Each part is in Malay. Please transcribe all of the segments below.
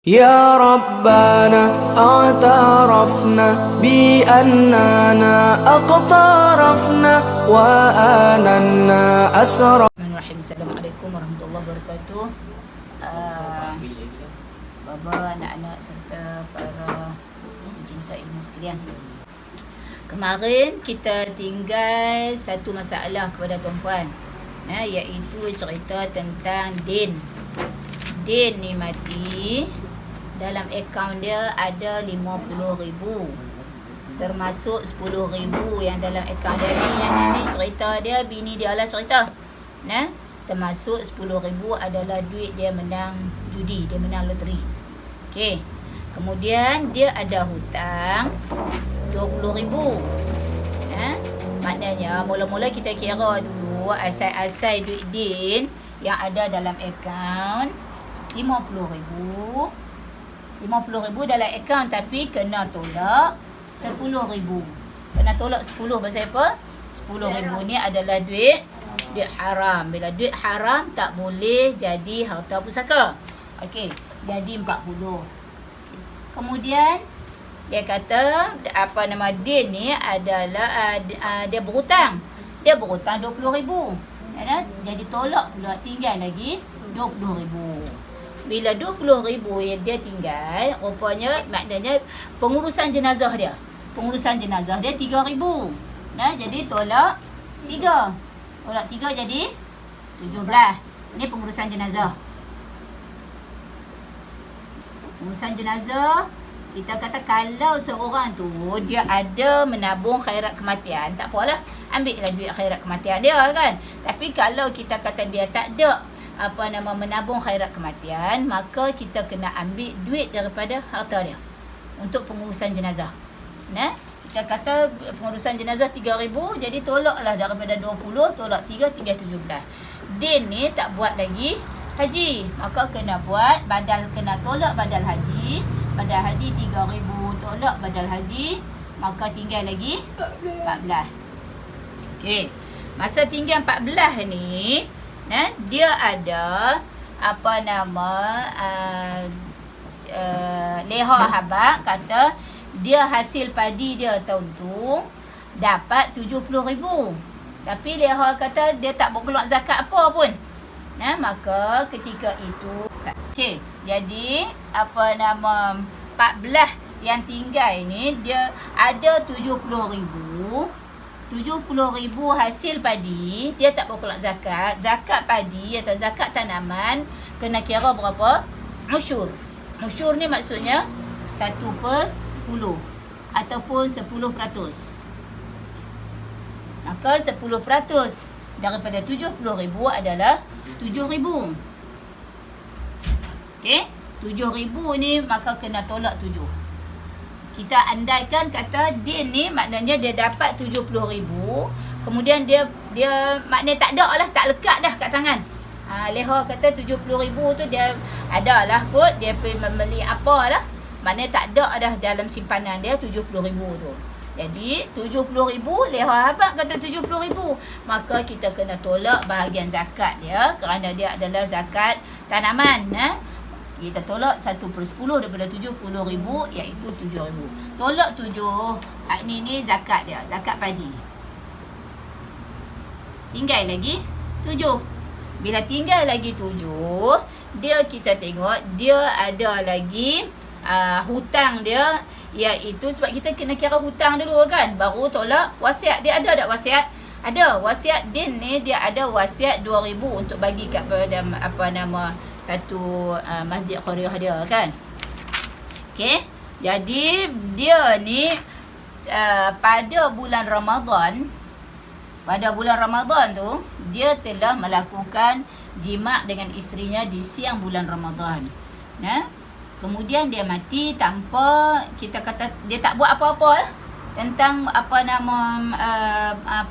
يا ربنا اعترفنا بأننا أقترفنا وآننا أسرى. Bismillahirrahmanirrahim. Assalamualaikum warahmatullahi wabarakatuh. Bapa, anak-anak serta para pecinta ilmu sekalian. Kemarin kita tinggal satu masalah kepada tuan-puan, iaitu cerita tentang Din. Din ni mati, dalam akaun dia ada 50,000, termasuk 10,000 yang dalam akaun dia ni. Yang ini cerita dia, bini dia lah cerita. Termasuk 10,000 adalah duit dia menang judi, dia menang loteri. Okey. Kemudian dia ada hutang 20,000. Maknanya mula-mula kita kira dulu asal-asal duit Din yang ada dalam akaun 50,000. 50,000 dalam akaun, tapi kena tolak 10,000. Kena tolak 10 pasal apa? 10,000 ni adalah duit haram. Bila duit haram tak boleh jadi harta pusaka. Okey, jadi 40. Kemudian dia kata Din ni adalah dia berhutang. Dia berhutang 20,000. Jadi tolak pula, tinggal lagi 20,000. Bila 20,000 yang dia tinggal, rupanya maknanya pengurusan jenazah dia. Pengurusan jenazah dia 3,000. Jadi tolak 3. Tolak 3 jadi 17. Ini pengurusan jenazah. Pengurusan jenazah, kita kata kalau seorang tu dia ada menabung khairat kematian, tak apalah, ambillah duit khairat kematian dia kan. Tapi kalau kita kata dia tak ada menabung khairat kematian, maka kita kena ambil duit daripada harta dia untuk pengurusan jenazah. Kita kata pengurusan jenazah 3,000, jadi tolaklah daripada 20, tolak 3, tinggal 17. Din ni tak buat lagi haji, maka kena buat badal, kena tolak badal haji. Badal haji 3,000, tolak badal haji, maka tinggal lagi 14. Okey. Masa tinggal 14 ni, dia ada leha habak kata dia hasil padi dia tahun tu dapat 70,000. Tapi leha kata dia tak berkeluar zakat apa pun. Maka ketika itu, okey, jadi 14 yang tinggal ni dia ada 70,000. 70,000 hasil padi, dia tak berkeluar zakat. Zakat padi atau zakat tanaman kena kira berapa? Musyur. Musyur ni maksudnya 1/10 ataupun 10%. Maka 10% daripada 70,000 adalah 7,000. Okey, 7,000 ni maka kena tolak 7. Kita andaikan kata Din ni maknanya dia dapat 70,000, kemudian dia maknanya tak ada lah, tak lekat dah kat tangan. Leha kata 70,000 tu dia ada lah kot, dia pergi membeli apa lah, maknanya tak ada dah dalam simpanan dia 70,000 tu. Jadi 70,000, leha habak kata 70,000, maka kita kena tolak bahagian zakat dia kerana dia adalah zakat tanaman. Kita tolak 1/10 daripada 70,000, iaitu 7,000. Tolak 7, ni zakat dia, zakat padi. Tinggal lagi 7. Bila tinggal lagi 7, kita tengok dia ada lagi hutang dia, iaitu sebab kita kena kira hutang dulu kan, baru tolak wasiat. Dia ada tak wasiat? Ada. Wasiat Din ni dia ada wasiat 2,000 untuk bagi kepada satu masjid qaryah dia kan. Okey. Jadi dia ni pada bulan Ramadan tu dia telah melakukan jima' dengan isterinya di siang bulan Ramadan. Kemudian dia mati tanpa, kita kata dia tak buat apa-apa lah tentang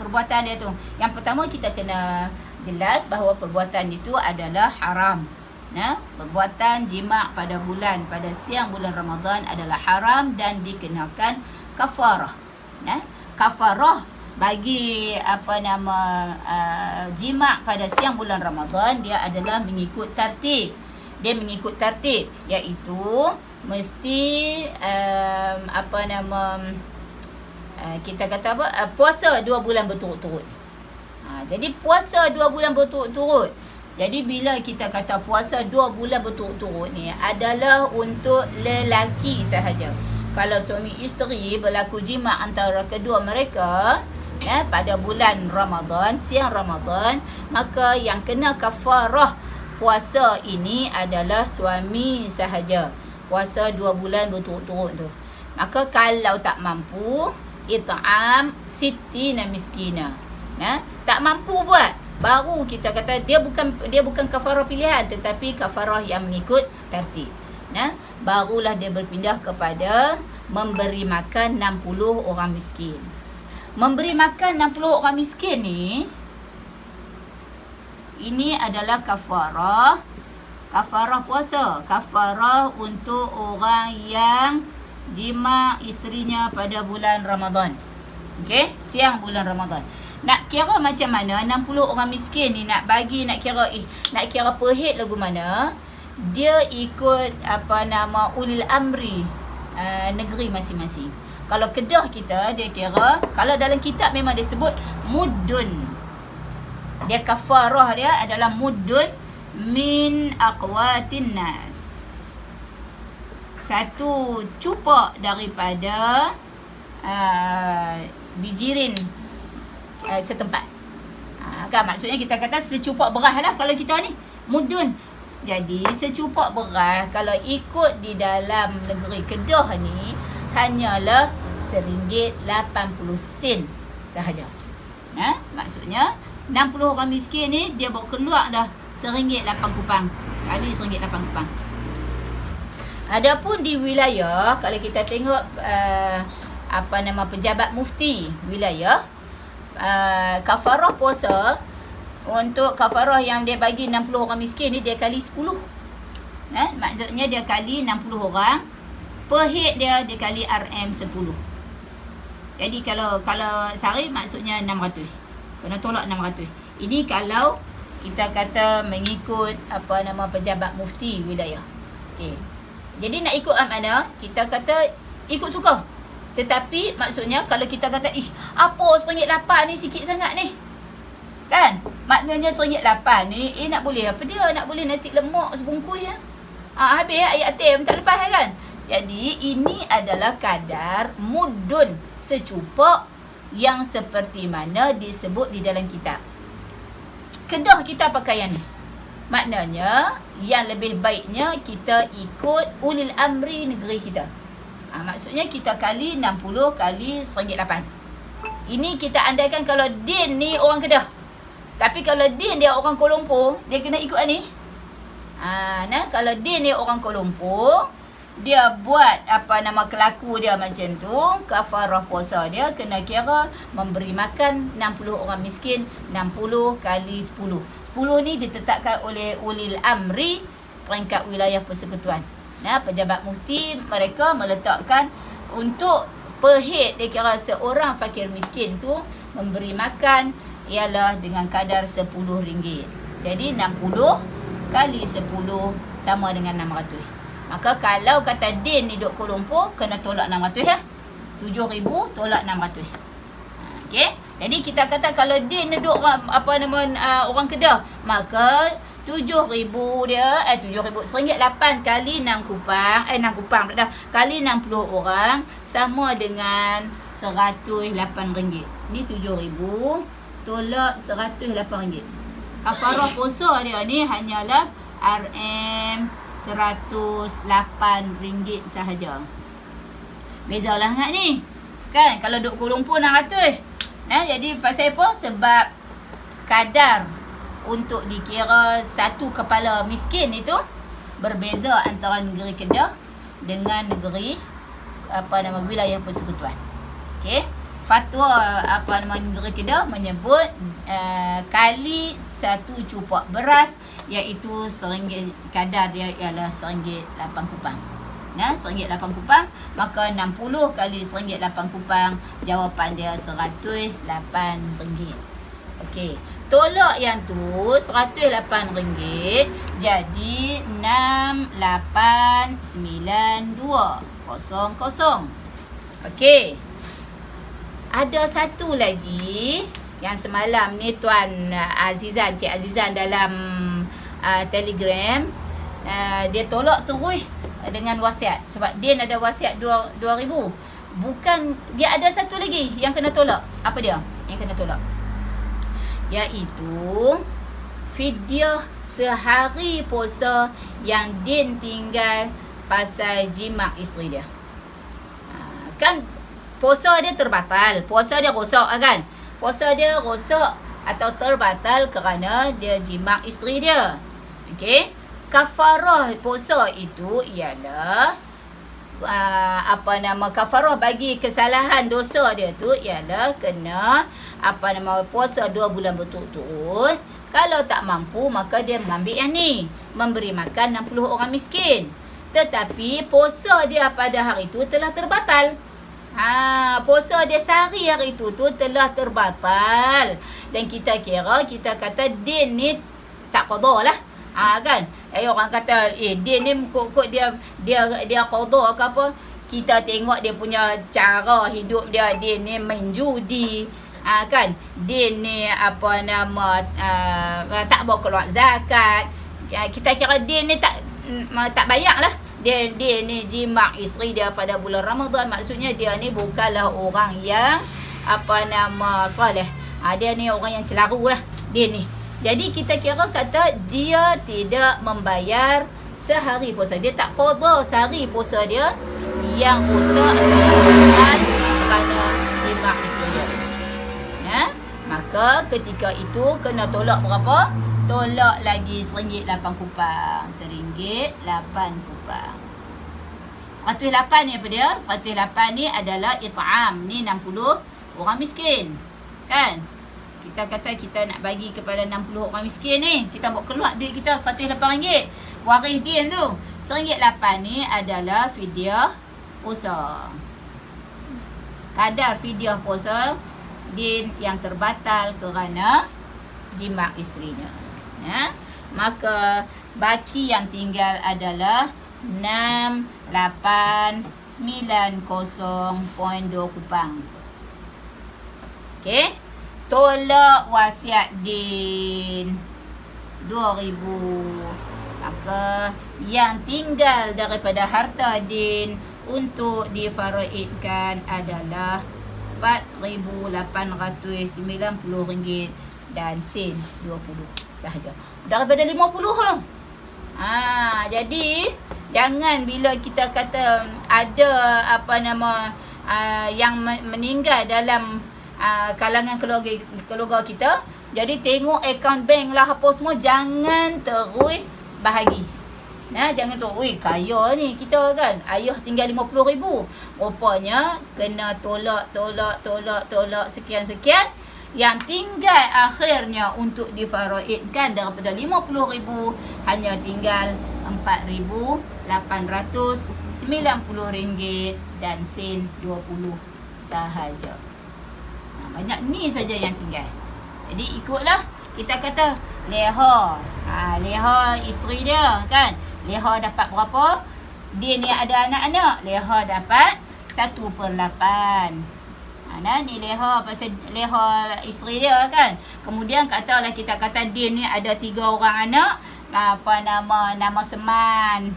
perbuatan dia tu. Yang pertama kita kena jelas bahawa perbuatan itu adalah haram. Perbuatan jima' pada siang bulan Ramadan adalah haram dan dikenakan kafarah. Kafarah bagi jima' pada siang bulan Ramadan dia adalah mengikut tertib. dia mengikut tertib, iaitu mesti kita kata puasa 2 bulan berturut-turut. Jadi puasa 2 bulan berturut-turut. Jadi bila kita kata puasa 2 bulan berturut-turut ni adalah untuk lelaki sahaja. Kalau suami isteri berlaku jima antara kedua mereka pada bulan Ramadan, siang Ramadan, maka yang kena kafarah puasa ini adalah suami sahaja. Puasa 2 bulan berturut-turut tu. Maka kalau tak mampu, it'am sittina miskina. Tak mampu buat, baru kita kata dia bukan kafarah pilihan, tetapi kafarah yang mengikut tertib. Barulah dia berpindah kepada memberi makan 60 orang miskin. Memberi makan 60 orang miskin ni, ini adalah kafarah puasa, kafarah untuk orang yang jima isterinya pada bulan Ramadan. Okey, siang bulan Ramadan. Nak kira macam mana 60 orang miskin ni nak kira perhit lagu mana? Dia ikut ulil amri negeri masing-masing. Kalau Kedah kita, dia kira, kalau dalam kitab memang dia sebut mudun. Dia kafarah dia adalah mudun min aqwatin nas. Satu cupak daripada bijirin setempat. Kan maksudnya kita kata secupak beras lah kalau kita ni mudun. Jadi secupak beras kalau ikut di dalam negeri Kedah ni hanyalah RM1.80 sahaja. Maksudnya 60 orang miskin ni dia bawa keluar dah RM1.8 kali RM1.8. Adapun di wilayah, kalau kita tengok pejabat mufti wilayah, kafarah puasa untuk kafarah yang dia bagi 60 orang miskin ni dia kali 10. Maksudnya dia kali 60 orang, per head dia kali RM10. Jadi kalau sehari maksudnya 600. Kena tolak 600. Ini kalau kita kata mengikut pejabat mufti wilayah. Okey. Jadi nak ikut mana? Kita kata ikut suka. Tetapi maksudnya kalau kita kata apa RM1.8 ni sikit sangat ni. Kan? Maknanya RM1.8 ni nak boleh apa dia? Nak boleh nasi lemak sebungkus ya. Habis ayat atim tak lepas kan? Jadi ini adalah kadar mudun secupak yang seperti mana disebut di dalam kitab. Kedah kita pakai yang ni. Maknanya yang lebih baiknya kita ikut ulil amri negeri kita. Maksudnya kita kali 60 kali RM1.8. Ini kita andaikan kalau Din ni orang Kedah. Tapi kalau Din dia orang Kuala Lumpur, dia kena ikut ni. Kalau Din ni orang Kuala Lumpur, dia buat kelaku dia macam tu, kafarah puasa dia kena kira memberi makan 60 orang miskin 60 kali 10. 10 ni ditetapkan oleh ulil amri peringkat wilayah persekutuan. Pejabat mufti mereka meletakkan untuk per head dia kira seorang fakir miskin tu memberi makan ialah dengan kadar RM10. Jadi 60 kali 10 sama dengan 600. Maka kalau kata Din ni duduk Kuala Lumpur, kena tolak 600 ya. 7,000 tolak 600. Okey. Jadi kita kata kalau Din ni duduk orang Kedah, maka 7,000 dia 7,000 RM1.8 kali 6 kupang 6 kupang dah kali 60 orang sama dengan RM108. Ni 7,000 tolak RM108. Kafarah puasa dia ni hanyalah RM108 sahaja. Bezalah sangat ni. Kan kalau duduk Kuala Lumpur 600. Jadi pasal apa? Sebab kadar untuk dikira satu kepala miskin itu berbeza antara negeri Kedah dengan negeri wilayah persekutuan. Okey. Fatwa negeri Kedah menyebut kali satu cupak beras iaitu RM1 kadar dia ialah RM1.8. RM1.8 kupang, maka 60 kali RM1.8 kupang, jawapan dia RM108. Okey. Tolak yang tu RM108. Jadi 689200. Okey. Ada satu lagi yang semalam ni Tuan Azizan, Cik Azizan dalam Telegram, dia tolak terus dengan wasiat. Sebab dia ada wasiat 2,000. Bukan, dia ada satu lagi yang kena tolak. Apa dia yang kena tolak? Iaitu fidyah sehari puasa yang Din tinggal pasal jimat isteri dia. Kan puasa dia terbatal, puasa dia rosak kan? Puasa dia rosak atau terbatal kerana dia jimat isteri dia. Okey? Kafarah puasa itu ialah kafarah bagi kesalahan dosa dia tu ialah kena puasa 2 bulan berturut-turut. Kalau tak mampu, maka dia mengambil yang ni, memberi makan 60 orang miskin. Tetapi puasa dia pada hari itu telah terbatal. Puasa dia sehari hari itu telah terbatal. Dan kita kata Din ni tak qada lah. Kan? Orang kata Din ni kok dia qada ke apa? Kita tengok dia punya cara hidup dia. Din ni main judi. Kan? Din ni tak bawa keluar zakat. Kita kira Din ni tak bayar lah. Dia ni jimat isteri dia pada bulan Ramadan. Maksudnya dia ni bukanlah orang yang soleh. Dia ni orang yang celaru lah. Dia ni. Jadi kita kata dia tidak membayar sehari puasa. Dia tak qada sehari puasa dia yang rosak kerana jimat isteri dia. Ya? Maka ketika itu kena tolak berapa? Tolak lagi RM1.08. RM1.08. 108 ni apa dia? 108 ni adalah it'am. Ni 60 orang miskin. Kan? Kita kata kita nak bagi kepada 60 orang miskin ni. Kita buat keluar duit kita RM108. Waris Din tu. RM1.08 ni adalah fidyah puasa. Kadar fidyah puasa Din yang terbatal kerana jimat isterinya. Ya? Maka baki yang tinggal adalah 6890.2 kupang. Okey. Tolak wasiat Din 2,000. Maka yang tinggal daripada harta Din untuk difaraidkan adalah RM4,890 dan sen 20 sahaja. Daripada 50 lah. Jadi jangan bila kita kata ada yang meninggal dalam kalangan keluarga kita, jadi tengok akaun bank lah apa semua, jangan terus bahagi. Jangan terus, kaya ni kita kan, ayah tinggal 50,000. Rupanya kena tolak sekian-sekian. Yang tinggal akhirnya untuk difaraidkan daripada 50,000 hanya tinggal RM4,890 dan sen 20 sahaja. Banyak ni saja yang tinggal. Jadi ikutlah, kita kata leha. Leha isteri dia kan. Leha dapat berapa? Dia ni ada anak-anak. Leha dapat 1/8. Ni leha pasal leha isteri dia kan. Kemudian katalah kita kata dia ni ada 3 orang anak. Nama Seman.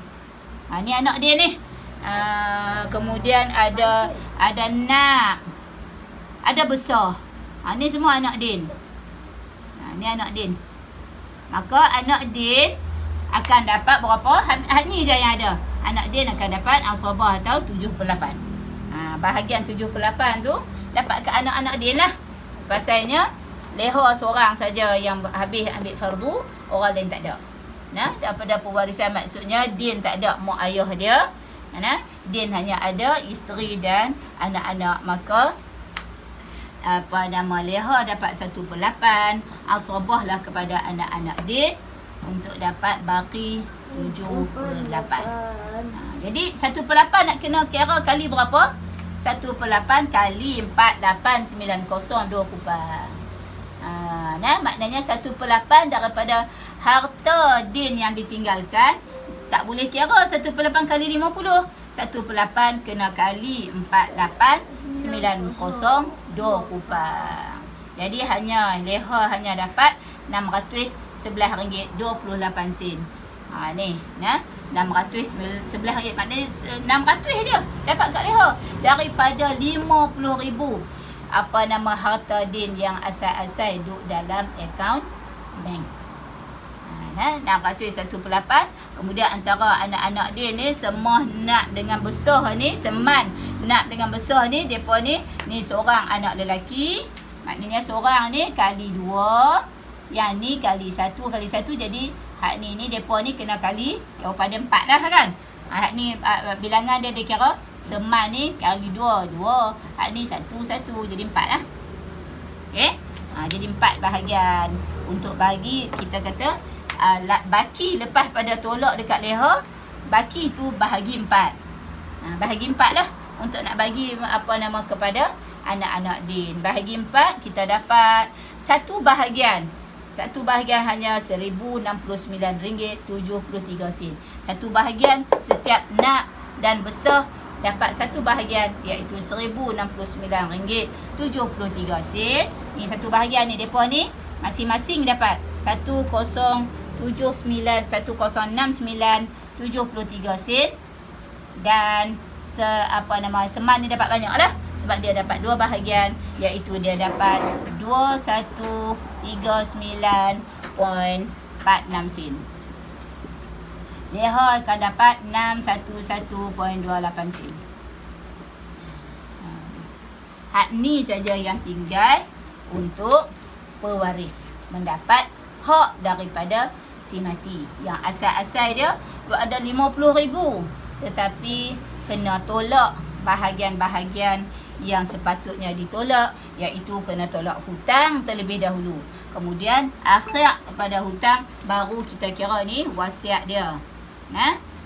Ni anak dia ni. Kemudian ada Nak. Ada Besar. Ni semua anak Din. Ni anak Din. Maka anak Din akan dapat berapa? Ni je yang ada. Anak Din akan dapat asabah atau 7/8. Bahagian 7/8 tu dapat ke anak-anak Din lah. Pasalnya leha seorang saja yang habis ambil fardu, orang lain tak ada. Daripada pewarisan, maksudnya Din tak ada mak ayah dia. Din hanya ada isteri dan anak-anak. Maka leha dapat 1/8, asabah lah kepada anak-anak Din untuk dapat baki 7/8. Jadi 1/8 nak kena kira kali berapa? 1/8 kali 4,890 2 kupang. Maknanya 1/8 daripada harta Din yang ditinggalkan. Tak boleh kira 1/8 kali 50. 1/8 kena kali 4890 2 kupang. Jadi leha hanya dapat RM611.28. Ni, RM611. Maknanya RM600 dia dapat kat leha daripada RM50,000 harta Din yang asal-asal duduk dalam akaun bank. 600 1/8. Kemudian antara anak-anak dia ni semua nak dengan besar ni, seman nak dengan besar ni, depa ni seorang anak lelaki. Maknanya seorang ni kali 2, yang ni kali 1 jadi hak ni depa ni kena kali daripada 4 lah kan. Hak ni bilangan dia kira seman ni kali 2 hak ni 1 jadi 4 lah. Okey. Jadi 4 bahagian. Untuk bagi kita kata baki lepas pada tolak dekat leha, baki tu bahagi 4. Bahagi 4 lah untuk nak bagi kepada anak-anak Din. Bahagi 4 kita dapat 1 bahagian. 1 bahagian hanya RM1099.73. 1 bahagian setiap nak dan besar dapat 1 bahagian iaitu RM1099.73. Ni 1 bahagian ni depa ni masing-masing dapat 1069.73 sen. Dan seman ni dapat banyak lah sebab dia dapat 2 bahagian iaitu dia dapat 2139.46 sen. Leha akan dapat 611.28 sen. Hak ni saja yang tinggal untuk pewaris mendapat hak daripada si mati. Yang asal-asal dia ada RM50,000 tetapi kena tolak bahagian-bahagian yang sepatutnya ditolak, iaitu kena tolak hutang terlebih dahulu. Kemudian akhir pada hutang baru kita kira ni wasiat dia.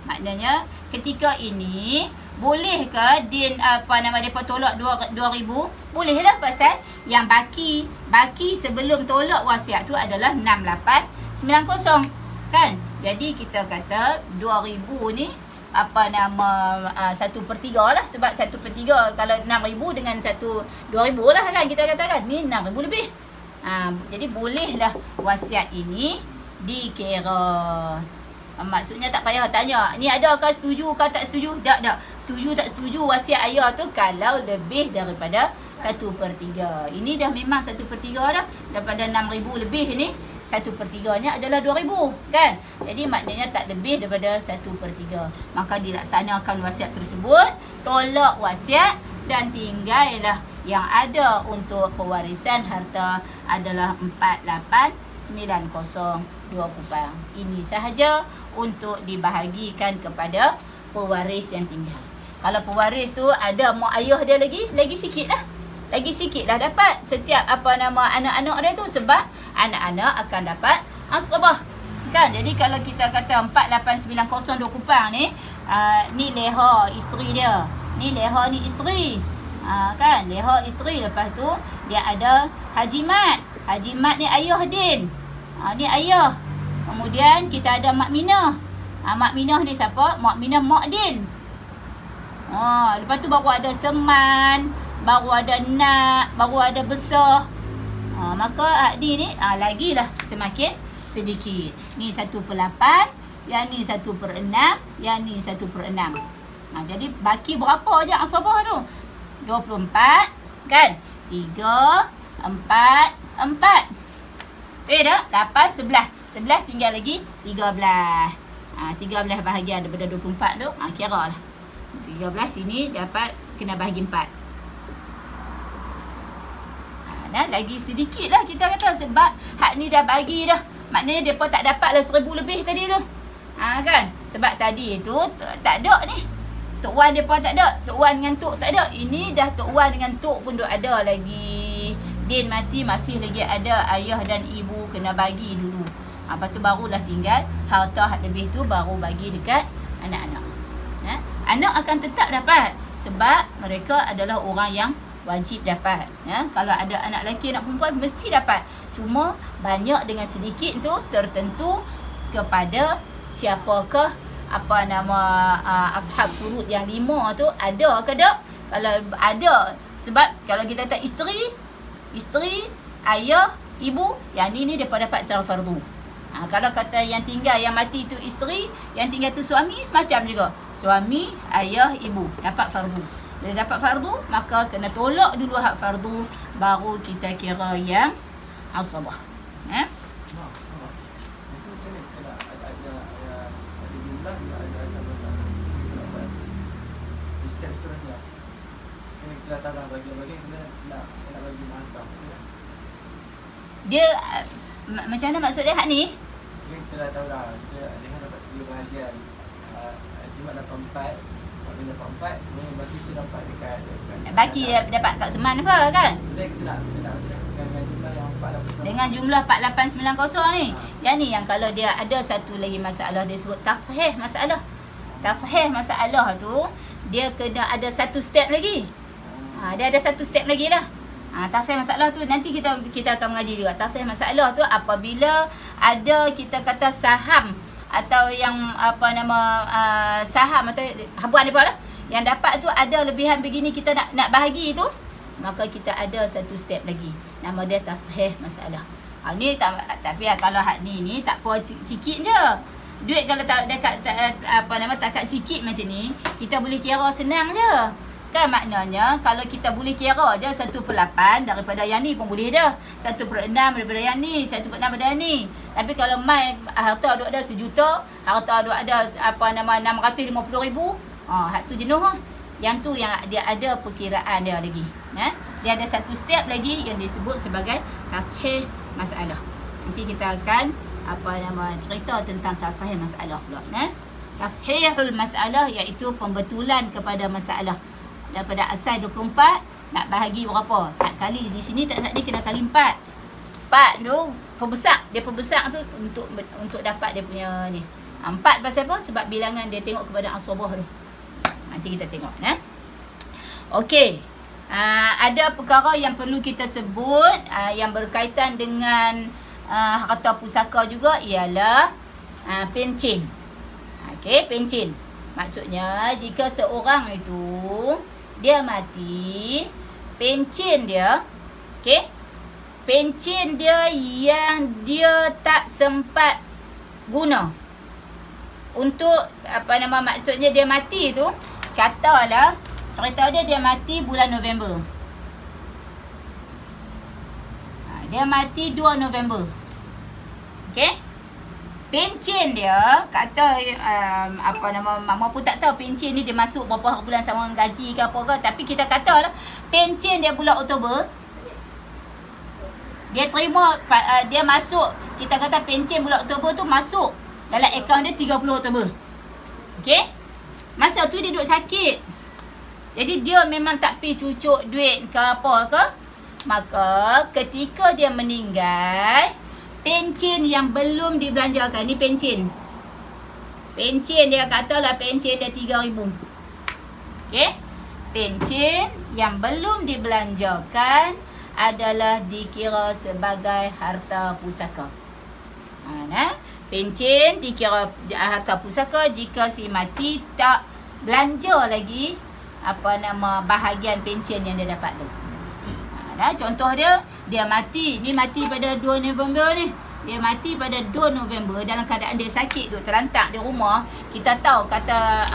Maknanya ketika ini boleh ke Din mereka tolak 2,000? Bolehlah, pasal yang baki sebelum tolak wasiat tu adalah 6890 kan. Jadi kita kata 2,000 ni 1/3 lah, sebab 1/3 kalau 6,000 dengan 2,000 lah kan, kita katakan ni 6,000 lebih. Jadi bolehlah wasiat ini dikira. Maksudnya tak payah tanya ni adakah setuju ke tak setuju. Tak setuju tak setuju wasiat ayah tu kalau lebih daripada 1/3. Ini dah memang 1/3 dah. Daripada 6,000 lebih ni 1/3 nya adalah 2,000 kan. Jadi maknanya tak lebih daripada 1/3. Maka dilaksanakan wasiat tersebut, tolak wasiat dan tinggallah yang ada untuk pewarisan harta adalah 4890 2 kupang. Ini sahaja untuk dibahagikan kepada pewaris yang tinggal. Kalau pewaris tu ada mak ayah dia lagi sikit lah. Lagi sikit lah dapat setiap anak-anak dia tu, sebab anak-anak akan dapat asrabah kan. Jadi kalau kita kata 4890 2 kupang ni, ni leha isteri dia. Ni leha ni isteri. Kan, leha isteri. Lepas tu dia ada Haji Mat. Haji Mat ni ayah Din. Ni ayah. Kemudian kita ada Mak Minah. Mak Minah ni siapa? Mak Minah Mak Din. Lepas tu baru ada Seman, baru ada Nak, baru ada Besar. Maka ni lagilah semakin sedikit. Ni 1/8, yang ni 1/6, yang ni 1/6. Jadi baki berapa je asabah tu? 24 kan? 3, 4, 4. Dah 8, 11. 11 tinggal lagi 13. 13 bahagian daripada 24 tu. Kira lah. 13 sini dapat kena bahagi 4. Lagi sedikit lah kita kata, sebab hak ni dah bagi dah. Maknanya mereka tak dapat lah 1,000 lebih tadi tu. Kan? Sebab tadi tu tak ada ni. Tok Wan mereka tak ada. Tok Wan dengan Tok tak ada. Ini dah Tok Wan dengan Tok pun duk ada lagi. Din mati masih lagi ada ayah dan ibu kena bagi dulu. Lepas tu barulah tinggal harta hak lebih tu baru bagi dekat anak-anak. Anak akan tetap dapat sebab mereka adalah orang yang wajib dapat. Kalau ada anak lelaki, anak perempuan mesti dapat. Cuma banyak dengan sedikit tu tertentu kepada siapakah ashab furud yang 5 tu ada ke tak? Kalau ada, sebab kalau kita tak isteri, ayah, ibu, yang ni dia dapat secara fardu. Kalau kata yang tinggal, yang mati tu isteri, yang tinggal tu suami, semacam juga. Suami, ayah, ibu dapat fardu. Bila dapat fardu, maka kena tolak dulu hak fardu, baru kita kira yang asabah. Seterusnya kena kita tambah bagi-bagi, kena nak bagi mantap, betul tak? Dia macam mana maksud dia hak ni? Kita dah tahu dah, kita dengan dapat 3 bahagian. Jimat dapat 4, Makmin dapat 4, ni bagi kita dapat dekat Baki dapat kat Seman apa kan? boleh kita nak macam dengan jumlah yang 4 Dengan jumlah 4890 ni. Yang ni yang kalau dia ada satu lagi masalah, dia sebut tashih masalah. Tashih masalah tu dia kena ada satu step lagi. Dia ada satu step lagi lah. Tashih masalah tu nanti kita akan mengaji juga. Tashih masalah tu apabila ada kita kata saham atau yang saham atau habuan apa lah yang dapat tu ada lebihan begini, kita nak bahagi tu, maka kita ada satu step lagi. Nama dia tashih masalah. Ni tapi kalau hak ni tak apa, sikit je. Duit kalau tak dekat takat sikit macam ni, kita boleh kira senang je. Kan maknanya kalau kita boleh kira je 1/8 daripada yang ni pun boleh dah. 1/6 daripada yang ni, 1/6 daripada yang ni. Tapi kalau mai harta ada 1 juta, harta ada 650,000, hak tu jenuh lah. Yang tu yang dia ada perkiraan dia lagi. Dia ada satu step lagi yang disebut sebagai tashih masalah. Nanti kita akan cerita tentang tashih masalah pula. Tashihul masalah iaitu pembetulan kepada masalah. Daripada asal 24 nak bahagi berapa? Tak kali di sini tak dia kena kali 4. 4 tu perbesar. Dia perbesar tu untuk dapat dia punya ni. 4 pasal apa? Sebab bilangan dia tengok kepada asabah tu. Nanti kita tengok Okey. Ada perkara yang perlu kita sebut yang berkaitan dengan harta pusaka juga ialah pencen. Okey, pencen. Maksudnya jika seorang itu dia mati, pencen dia, okey, pencen dia yang dia tak sempat guna untuk maksudnya dia mati tu, katalah cerita dia mati bulan November. Dia mati 2 November. Okey? Pencen dia kata mama pun tak tahu pencen ni dia masuk berapa bulan sama gaji ke apa ke, tapi kita katalah pencen dia bulan Oktober. Dia terima dia masuk, kita kata pencen bulan Oktober tu masuk dalam akaun dia 30 Oktober. Okey? Masa tu dia duduk sakit. Jadi dia memang tak pi cucuk duit ke apa ke. Maka ketika dia meninggal, pencen yang belum dibelanjakan ni pencen. Pencen dia katalah pencen dia 3,000. Okey? Pencen yang belum dibelanjakan adalah dikira sebagai harta pusaka. Pencen dikira harta pusaka jika si mati tak belanja lagi bahagian pencen yang dia dapat tu. Contoh dia mati pada 2 November ni. Dia mati pada 2 November dalam keadaan dia sakit, duk terlantak di rumah. Kita tahu kata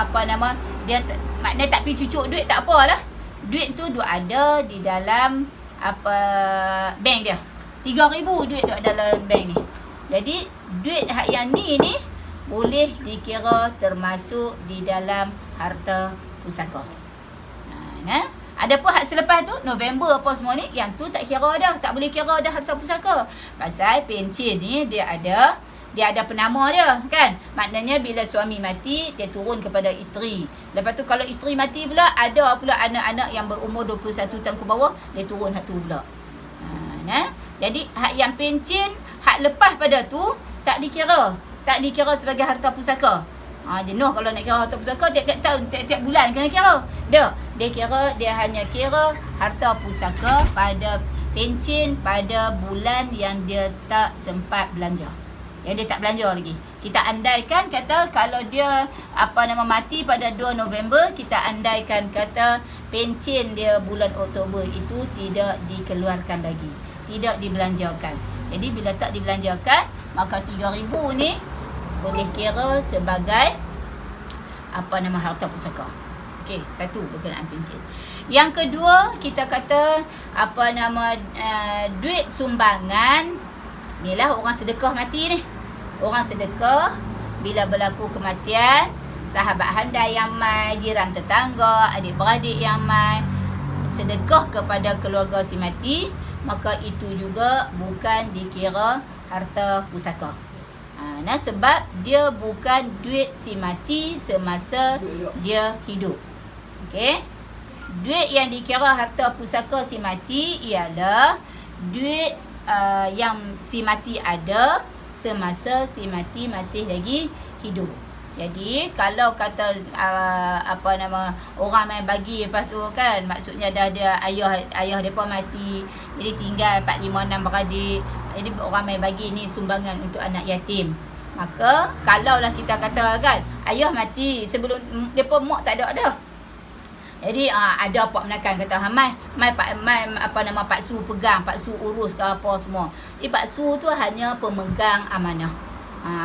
dia maknanya tak pergi cucuk duit, tak apalah. Duit tu duk ada di dalam bank dia. 3,000 duit duk dalam bank ni. Jadi duit yang ni boleh dikira termasuk di dalam harta pusaka. Adapun hak selepas tu November apa semua ni, yang tu tak kira dah, tak boleh kira dah harta pusaka. Pasal pencen ni dia ada penama dia kan. Maknanya bila suami mati dia turun kepada isteri. Lepas tu kalau isteri mati pula, ada pula anak-anak yang berumur 21 tahun ke bawah, dia turun hak tu pula. Jadi hak yang pencen, hak lepas pada tu tak dikira sebagai harta pusaka. Jenuh kalau nak kira harta pusaka tiap-tiap tahun, tiap-tiap bulan kena kira. dia hanya kira harta pusaka pada pencen pada bulan yang dia tak sempat belanja. Yang dia tak belanja lagi. Kita andaikan kata kalau dia mati pada 2 November, kita andaikan kata pencen dia bulan Oktober itu tidak dikeluarkan lagi, tidak dibelanjakan. Jadi bila tak dibelanjakan, maka 3,000 ni boleh kira sebagai harta pusaka. Okey, satu berkenaan pencen. Yang kedua, kita kata duit sumbangan. Inilah orang sedekah mati ni. Orang sedekah bila berlaku kematian, sahabat handai yang mai, jiran tetangga, adik-beradik yang mai sedekah kepada keluarga si mati, maka itu juga bukan dikira harta pusaka. Sebab dia bukan duit si mati semasa dia hidup. Okey. Duit yang dikira harta pusaka si mati ialah duit yang si mati ada semasa si mati masih lagi hidup. Jadi kalau kata orang main bagi lepas tu kan, maksudnya dah ada ayah depa mati, jadi tinggal 4, 5, 6 beradik, jadi orang main bagi ni sumbangan untuk anak yatim. Maka kalaulah kita kata kan, ayah mati sebelum depa mak tak ada dah. Jadi ada pak menakan kata mai Pak Su pegang, Pak Su urus ke apa semua. Pak Su tu hanya pemegang amanah.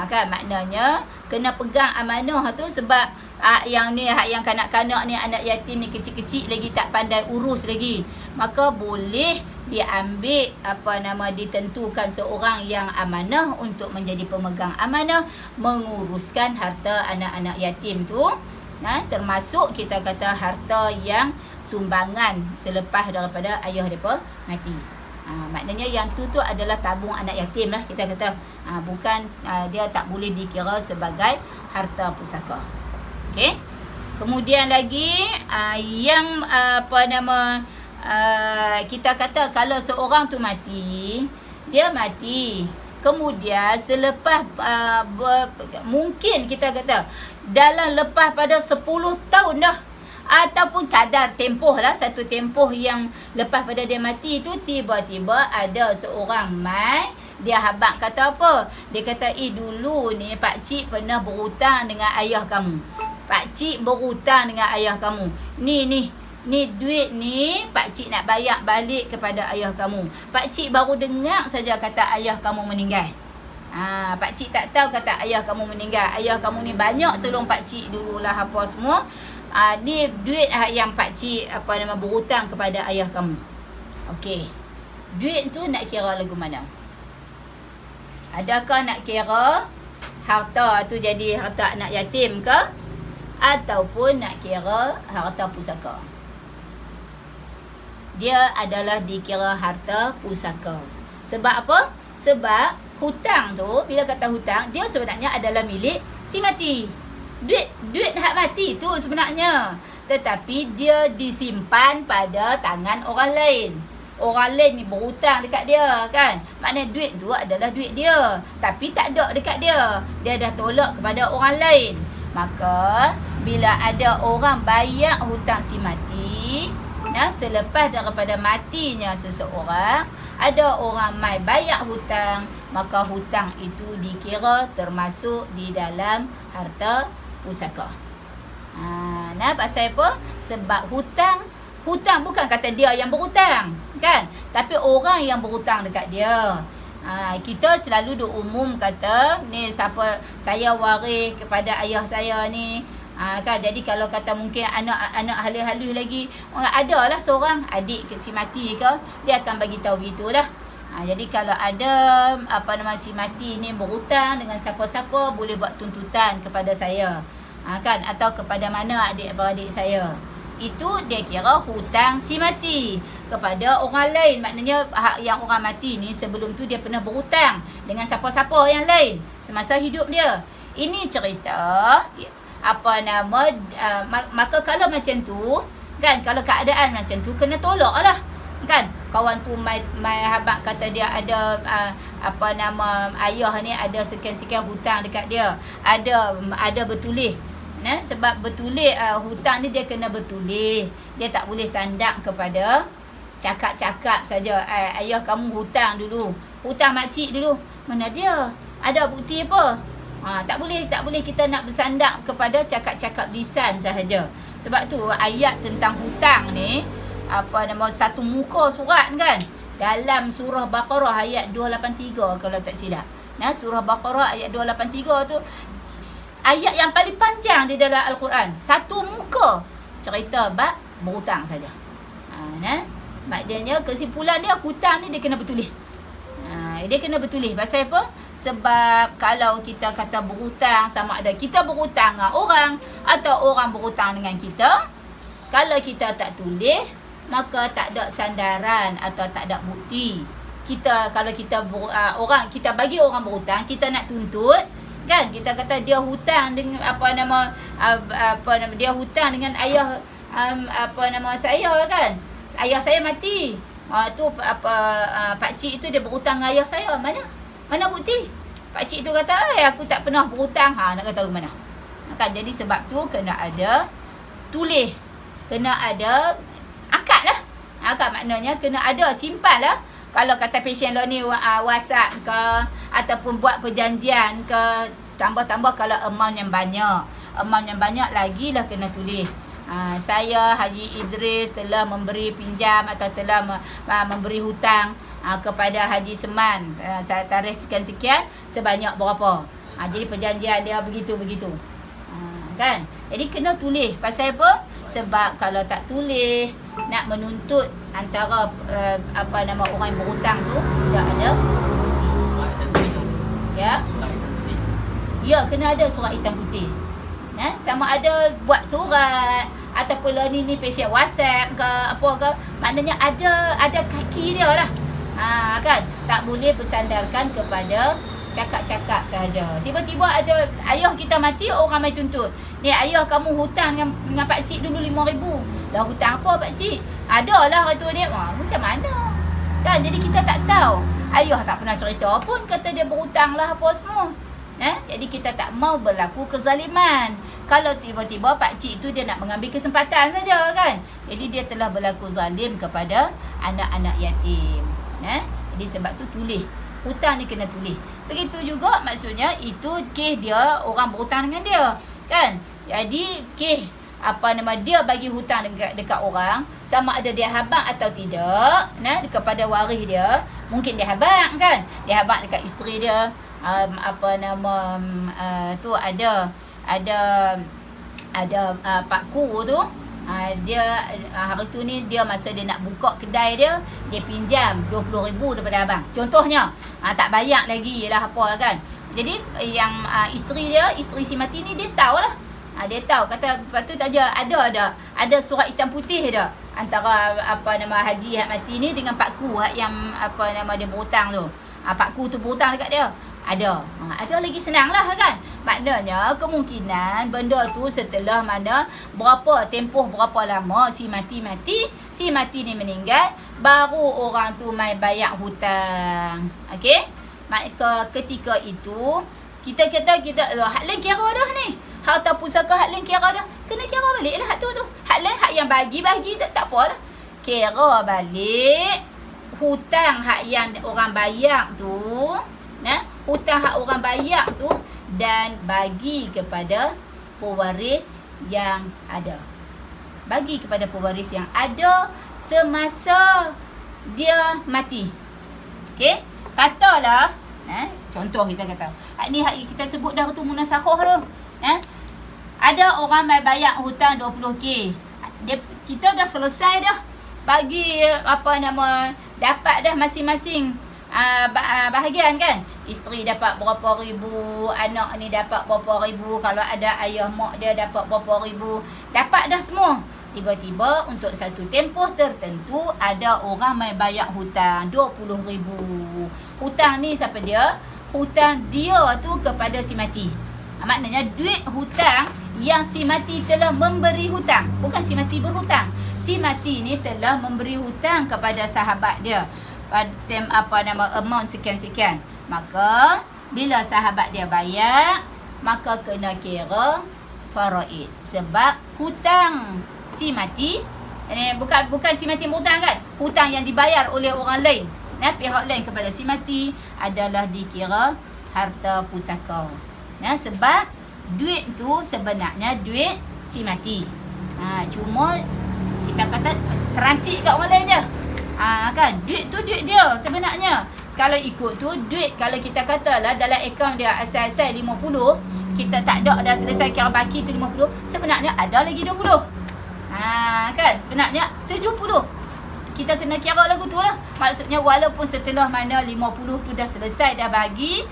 Kan maknanya kena pegang amanah tu sebab yang kanak-kanak ni, anak yatim ni kecil-kecil lagi tak pandai urus lagi. Maka boleh diambil ditentukan seorang yang amanah untuk menjadi pemegang amanah menguruskan harta anak-anak yatim tu. Termasuk kita kata harta yang sumbangan selepas daripada ayah mereka mati. Maknanya yang tu adalah tabung anak yatim lah kita kata. Bukan dia tak boleh dikira sebagai harta pusaka. Okey. Kemudian lagi yang kita kata kalau seorang tu mati, dia mati. Kemudian selepas mungkin kita kata dalam lepas pada 10 tahun dah, ataupun kadar tempoh lah, satu tempoh yang lepas pada dia mati tu, tiba-tiba ada seorang mai, dia habaq kata apa? Dia kata, dulu ni pakcik pernah berhutang dengan ayah kamu. Pakcik berhutang dengan ayah kamu. Ni duit ni pakcik nak bayar balik kepada ayah kamu. Pakcik baru dengar saja kata ayah kamu meninggal. Pakcik tak tahu kata ayah kamu meninggal. Ayah kamu ni banyak tolong pakcik dululah apa semua. Ni duit yang pakcik berhutang kepada ayah kamu. Okey. Duit tu nak kira lagu mana? Adakah nak kira harta tu jadi harta anak yatim ke? Ataupun nak kira harta pusaka? Dia adalah dikira harta pusaka. Sebab apa? Sebab hutang tu, bila kata hutang, dia sebenarnya adalah milik si mati. Duit hak mati tu sebenarnya. Tetapi dia disimpan pada tangan orang lain. Orang lain ni berhutang dekat dia kan. Maknanya duit tu adalah duit dia. Tapi tak ada dekat dia. Dia dah tolak kepada orang lain. Maka bila ada orang bayar hutang si mati, selepas daripada matinya seseorang, ada orang mai bayar hutang, maka hutang itu dikira termasuk di dalam harta pusaka. Pasal apa? Sebab hutang bukan kata dia yang berhutang kan, tapi orang yang berhutang dekat dia. Kita selalu diumum kata ni siapa saya waris kepada ayah saya ni. Kan, jadi kalau kata mungkin anak halus-halus lagi, ada lah seorang adik si mati ke, dia akan bagi tahu gitulah. Jadi kalau ada si mati ni berhutang dengan siapa-siapa, boleh buat tuntutan kepada saya. Kan, atau kepada mana adik-beradik saya. Itu dia kira hutang si mati kepada orang lain. Maknanya yang orang mati ni sebelum tu dia pernah berhutang dengan siapa-siapa yang lain semasa hidup dia. Ini cerita maka kalau macam tu kan, kalau keadaan macam tu kena tolak lah kan. Kawan tu mai habaq kata dia ada ayah ni ada sekian-sekian hutang dekat dia, ada bertulis Sebab bertulis hutang ni dia kena bertulis. Dia tak boleh sandak kepada cakap-cakap saja. Ayah kamu hutang dulu. Hutang makcik dulu. Mana dia? Ada bukti apa? Tak boleh kita nak bersandak kepada cakap-cakap lisan sahaja. Sebab tu ayat tentang hutang ni satu muka surat kan. Dalam surah Baqarah ayat 283 kalau tak silap. Surah Baqarah ayat 283 tu ayat yang paling panjang di dalam Al-Quran. Satu muka cerita bab berhutang saja. Maknanya kesimpulan dia hutang ni dia kena bertulis. Dia kena bertulis. Pasal apa? Sebab kalau kita kata berhutang, sama ada kita berhutang dengan orang atau orang berhutang dengan kita, kalau kita tak tulis, maka tak ada sandaran atau tak ada bukti. Kalau kita kita bagi orang berhutang, kita nak tuntut, kan? Kita kata dia hutang dengan dia hutang dengan ayah saya, kan? Ayah saya mati. Pakcik itu dia berhutang dengan ayah saya. Mana bukti? Pakcik tu kata, aku tak pernah berhutang. Nak kata lu mana? Kan, jadi sebab tu kena ada tulis. Kena ada akad lah. Akad maknanya kena ada, simpan lah. Kalau kata pasien lo ni WhatsApp ke ataupun buat perjanjian ke, tambah-tambah kalau amount yang banyak. Amount yang banyak lagi lah kena tulis. Saya Haji Idris telah memberi pinjam atau telah memberi hutang kepada Haji Seman, saya tarikh sekian-sekian sebanyak berapa. Jadi perjanjian dia begitu-begitu. Kan? Jadi kena tulis. Pasal apa? Sebab kalau tak tulis, nak menuntut antara orang yang berhutang tu tidak ada. Ya, kena ada surat hitam putih. Sama ada buat surat ataupun ni pasien WhatsApp ke apa ke, maknanya ada kaki dia lah. Kan, tak boleh bersandarkan kepada cakap-cakap sahaja. Tiba-tiba ada ayah kita mati, orang mai tuntut. Ni ayah kamu hutang dengan pakcik dulu 5,000. Dah hutang apa pakcik? Adalah kata dia. Macam mana? Kan, jadi kita tak tahu. Ayah tak pernah cerita pun, kata dia berhutang lah apa semua. Jadi kita tak mau berlaku kezaliman. Kalau tiba-tiba pakcik tu dia nak mengambil kesempatan saja, kan. Jadi dia telah berlaku zalim kepada anak-anak yatim. Jadi sebab tu tulis. Hutang ni kena tulis. Begitu juga maksudnya itu kes dia, orang berhutang dengan dia, kan. Jadi kes dia bagi hutang dekat orang, sama ada dia habaq atau tidak, kepada waris dia, mungkin dia habaq, kan. Dia habaq dekat isteri dia. Tu ada Pak Ku tu, dia hari tu ni dia masa dia nak buka kedai dia pinjam 20,000 daripada abang. Contohnya, tak bayar lagi lah apa, kan. Jadi yang isteri si mati ni dia tahu lah. Dia tahu, kata lepas tu ada surat hitam putih dah antara Haji hak mati ni dengan Pak Ku hak yang dia berhutang tu. Pak Ku tu berhutang dekat dia. Ada lagi senang lah, kan. Maknanya kemungkinan benda tu setelah tempoh berapa lama si mati ni meninggal, baru orang tu mai bayar hutang. Okey, maka ketika itu kita hak lain kira dah ni, harta pusaka hak lain kira dah, kena kira balik lah hak tu hak lain, hak yang bagi tak apa lah, kira balik hutang hak yang orang bayar tu, hutang hak orang bayar tu, dan bagi kepada pewaris yang ada. Bagi kepada pewaris yang ada semasa dia mati. Okey? Katalah, contoh kita kata, ni hak kita sebut dah tu munasakhoh tu. Ada orang mai bayar hutang 20k. Kita dah selesai dah. Bagi dapat dah masing-masing bahagian, kan. Isteri dapat berapa ribu, anak ni dapat berapa ribu, kalau ada ayah mak dia dapat berapa ribu, dapat dah semua. Tiba-tiba untuk satu tempoh tertentu ada orang mai bayar hutang 20,000. Hutang ni siapa dia? Hutang dia tu kepada si mati. Maknanya duit hutang yang si mati telah memberi hutang, bukan si mati berhutang. Si mati ni telah memberi hutang kepada sahabat dia amount sekian-sekian. Maka bila sahabat dia bayar, maka kena kira faraid. Sebab hutang si mati, bukan si mati hutang kan, hutang yang dibayar oleh orang lain, pihak lain kepada si mati adalah dikira harta pusaka. Sebab duit tu sebenarnya duit si mati. Cuma kita kata transit kat orang lain je. Kan, duit tu duit dia sebenarnya. Kalau ikut tu duit, kalau kita katalah dalam akaun dia asal-asal 50, kita tak ada dah selesai kira baki tu 50, sebenarnya ada lagi 20. Kan, sebenarnya 70. Kita kena kira lagu tu lah. Maksudnya walaupun setelah mana 50 tu dah selesai, dah bagi,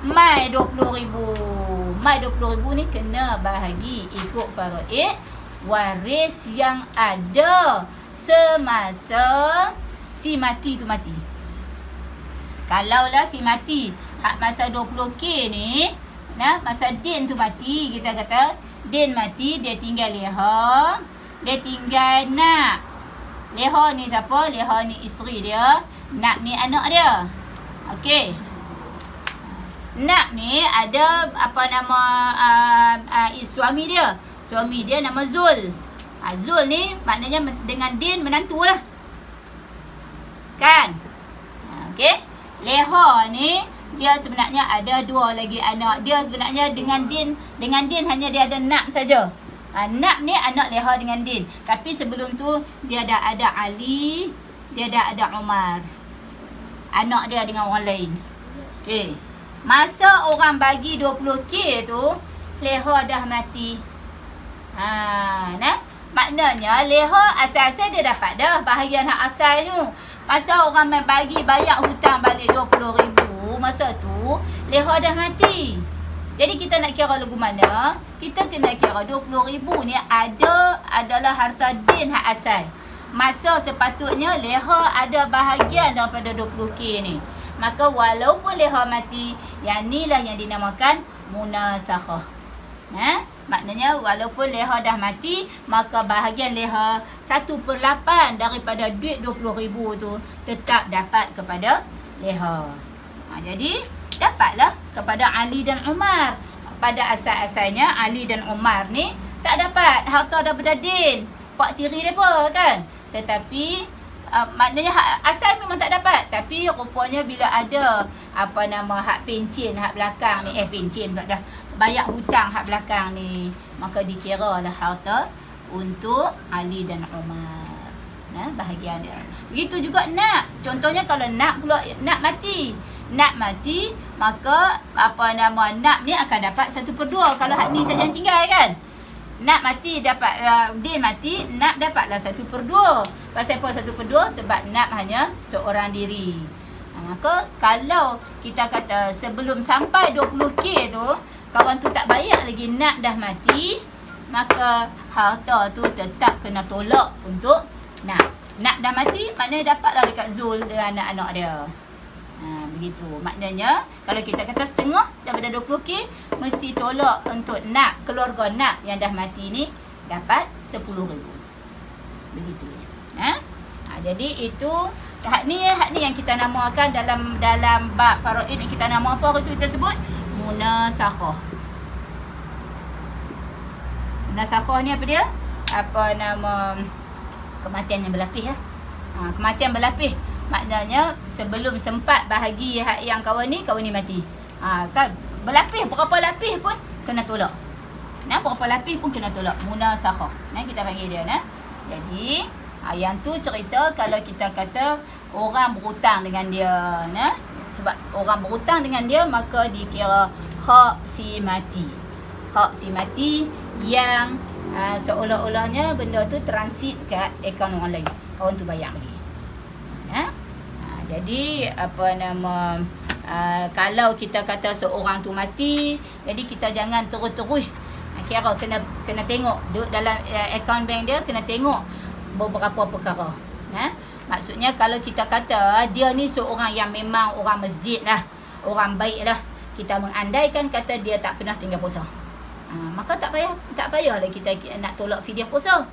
mai 20,000. Mai 20,000 ni kena bahagi ikut faraid waris yang ada semasa si mati tu mati. Kalaulah si mati masa 20K ni, masa din tu mati, kita kata din mati, dia tinggal leha, dia tinggal nak. Leha ni siapa? Leha ni isteri dia, nak ni anak dia. Okey. Nak ni ada apa nama suami dia. Suami dia nama Zul. Zul ni maknanya dengan din menantu lah. Kan? Okey. Leha ni dia sebenarnya ada 2 lagi anak. Dia sebenarnya dengan din hanya dia ada Nak saja. Nak ni anak Leha dengan din. Tapi sebelum tu dia dah ada Ali, dia dah ada Umar. Anak dia dengan orang lain. Okey. Masa orang bagi 20K tu, Leha dah mati. Maknanya Leha asal-asal dia dapat dah bahagian hak asal tu. Masa orang main bagi bayar hutang balik 20,000, masa tu Leha dah mati. Jadi kita nak kira lagu mana? Kita kena kira 20,000 ni adalah harta din hak asal. Masa sepatutnya Leha ada bahagian daripada 20K ni. Maka walaupun Leha mati, yang inilah yang dinamakan munasakhah. Maknanya walaupun Leha dah mati, maka bahagian Leha 1/8 daripada duit 20,000 tu tetap dapat kepada Leha. Jadi dapatlah kepada Ali dan Umar. Pada asal-asalnya Ali dan Umar ni tak dapat harta daripada din, pak tiri mereka kan. Tetapi maknanya hak asal memang tak dapat. Tapi rupanya bila ada apa nama hak pencen hak belakang ni, pencen pula dah, bayar hutang hak belakang ni, maka dikiralah harta untuk Ali dan Umar. Bahagian dia. Begitu juga Nak. Contohnya kalau Nak pula, Nak mati, maka apa nama Nak ni akan dapat 1/2. Kalau hak ni saja yang tinggal kan. Nak mati dapat din mati, Nak dapatlah 1/2. Pasal apa 1/2? Sebab Nak hanya seorang diri. Maka kalau kita kata sebelum sampai 20K tu kawan tu tak bayar lagi, Nak dah mati, maka harta tu tetap kena tolak untuk Nak. Nak dah mati, maknanya dapatlah dekat Zul dengan anak-anak dia. Begitu. Maknanya kalau kita kata setengah daripada 20K, mesti tolak untuk Nak, keluarga Nak yang dah mati ni dapat 10,000. Begitu. Jadi itu hak ni yang kita namakan dalam bab faraid ni, kita nama apa itu kita sebut munasakhah. Munasakhah ni apa dia? Apa nama kematian yang berlapis kematian berlapis. Maknanya sebelum sempat bahagi hak yang kawan ni mati. Kan berlapis, berapa lapis pun kena tolak. Berapa lapis pun kena tolak. Munasakhah. Kita panggil dia. Jadi yang tu cerita kalau kita kata orang berhutang dengan dia. Sebab orang berhutang dengan dia, maka dikira hak si mati. Hak si mati yang seolah-olahnya benda tu transit kat akaun orang lain. Kawan tu bayar lagi. Jadi apa nama kalau kita kata seorang tu mati, jadi kita jangan terus-terus kira kena tengok dalam akaun bank dia, kena tengok beberapa perkara. Maksudnya kalau kita kata dia ni seorang yang memang orang masjid lah, orang baik lah, kita mengandaikan kata dia tak pernah tinggal puasa, maka tak payahlah kita nak tolak fidyah puasa.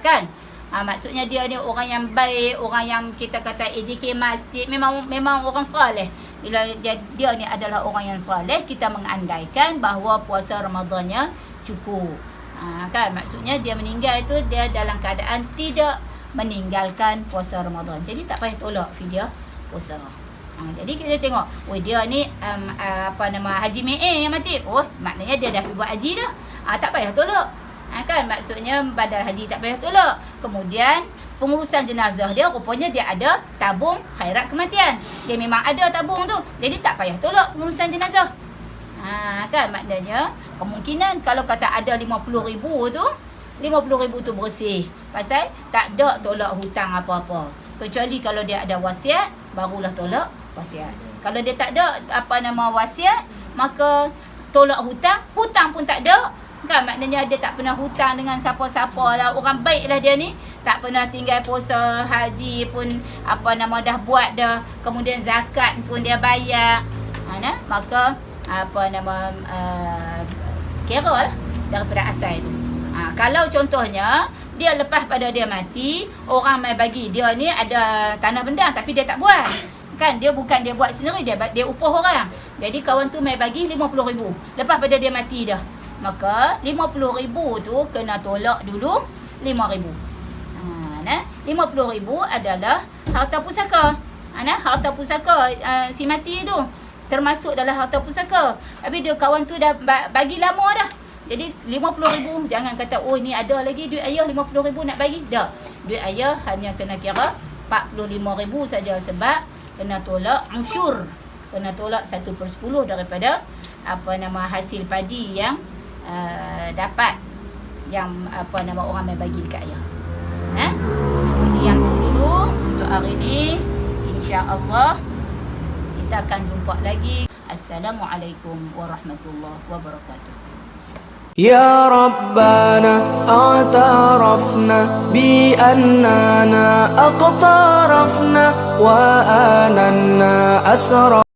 Kan? Maksudnya dia ni orang yang baik, orang yang kita kata AJK masjid, memang orang soleh. Bila dia ni adalah orang yang soleh, kita mengandaikan bahawa puasa Ramadannya cukup. Kan maksudnya dia meninggal itu dia dalam keadaan tidak meninggalkan puasa Ramadan. Jadi tak payah tolak fidya puasa. Jadi kita tengok, dia ni Haji Me'e yang mati. Maknanya dia dah pergi buat haji dah. Tak payah tolak. Kan maksudnya badal haji tak payah tolak. Kemudian pengurusan jenazah dia rupanya dia ada tabung khairat kematian. Dia memang ada tabung tu. Jadi tak payah tolak pengurusan jenazah. Kan maknanya kemungkinan kalau kata ada 50,000 tu, 50,000 tu bersih. Pasal tak ada tolak hutang apa-apa. Kecuali kalau dia ada wasiat, barulah tolak wasiat. Kalau dia tak ada wasiat, maka tolak hutang pun tak ada. Kan maknanya dia tak pernah hutang dengan siapa-siapa lah. Orang baik lah dia ni. Tak pernah tinggal puasa haji pun dah buat dah. Kemudian zakat pun dia bayar. Maka kira lah daripada asal tu. Kalau contohnya dia lepas pada dia mati, orang mai bagi dia ni ada tanah bendang tapi dia tak buat. Kan dia bukan dia buat sendiri, dia upah orang. Jadi kawan tu mai bagi 50,000 lepas pada dia mati dah. Maka 50,000 tu kena tolak dulu 5,000. 50,000 adalah harta pusaka. Harta pusaka si mati tu termasuk dalam harta pusaka. Tapi dia kawan tu dah bagi lama dah. Jadi 50,000, jangan kata ni ada lagi duit ayah 50,000 nak bagi. Tak. Duit ayah hanya kena kira 45,000 saja sebab kena tolak usyur. Kena tolak 1/10 daripada hasil padi yang dapat yang orang mai bagi dekat ayah. Jadi yang tu dulu untuk hari ni. Insya-Allah kita akan jumpa lagi. Assalamualaikum warahmatullahi wabarakatuh. يا ربنا اعترفنا بأننا أقترفنا وآننا أسرفنا